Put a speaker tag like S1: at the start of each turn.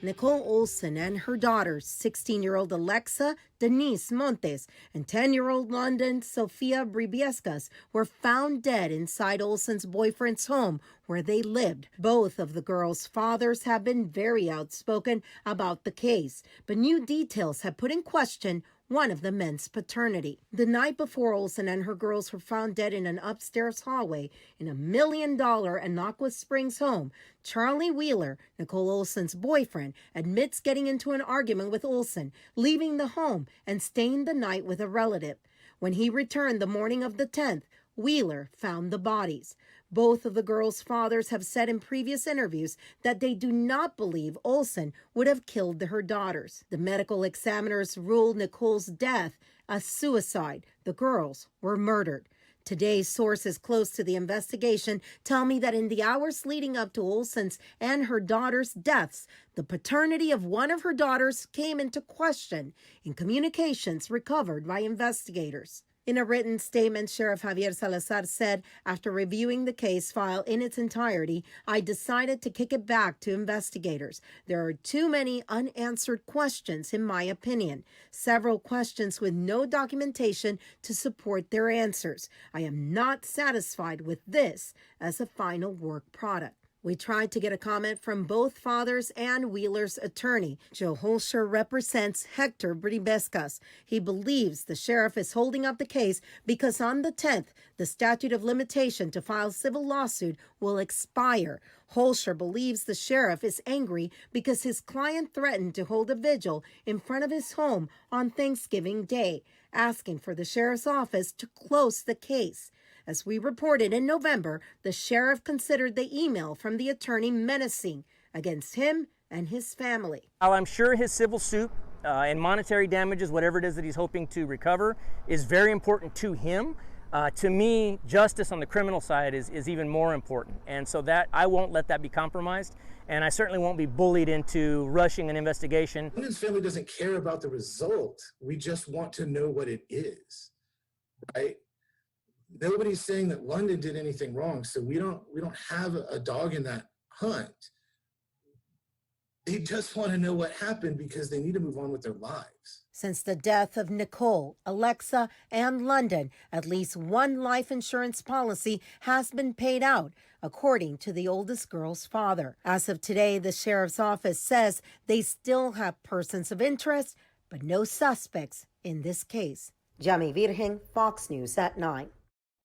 S1: Nichol Olsen and her daughters, 16-year-old Alexa Denice Montez and 10-year-old London Sophia Bribiescas, were found dead inside Olsen's boyfriend's home where they lived. Both of the girls' fathers have been very outspoken about the case, but new details have put in question one of the men's paternity. The night before Olsen and her girls were found dead in an upstairs hallway in a $1 million Anaqua Springs home, Charlie Wheeler, Nichol Olsen's boyfriend, admits getting into an argument with Olsen, leaving the home and staying the night with a relative. When he returned the morning of the 10th, Wheeler found the bodies. Both of the girls' fathers have said in previous interviews that they do not believe Olsen would have killed her daughters. The medical examiners ruled Nichole's death a suicide. The girls were murdered. Today's sources close to the investigation tell me that in the hours leading up to Olsen's and her daughter's deaths, the paternity of one of her daughters came into question in communications recovered by investigators. In a written statement, Sheriff Javier Salazar said, after reviewing the case file in its entirety, I decided to kick it back to investigators. There are too many unanswered questions, in my opinion. Several questions with no documentation to support their answers. I am not satisfied with this as a final work product. We tried to get a comment from both fathers and Wheeler's attorney. Joe Holscher represents Hector Bribiescas. He believes the sheriff is holding up the case because on the 10th, the statute of limitation to file civil lawsuit will expire. Holscher believes the sheriff is angry because his client threatened to hold a vigil in front of his home on Thanksgiving Day, asking for the sheriff's office to close the case. As we reported in November, the sheriff considered the email from the attorney menacing against him and his family.
S2: While I'm sure his civil suit and monetary damages, whatever it is that he's hoping to recover, is very important to him, to me, justice on the criminal side is even more important. And so that I won't let that be compromised. And I certainly won't be bullied into rushing an investigation.
S3: London's family doesn't care about the result. We just want to know what it is, right? Nobody's saying that London did anything wrong, so we don't have a dog in that hunt. They just want to know what happened because they need to move on with their lives.
S1: Since the death of Nichol, Alexa, and London, at least one life insurance policy has been paid out, according to the oldest girl's father. As of today, the sheriff's office says they still have persons of interest, but no suspects in this case. Yami Virgen, Fox News at 9.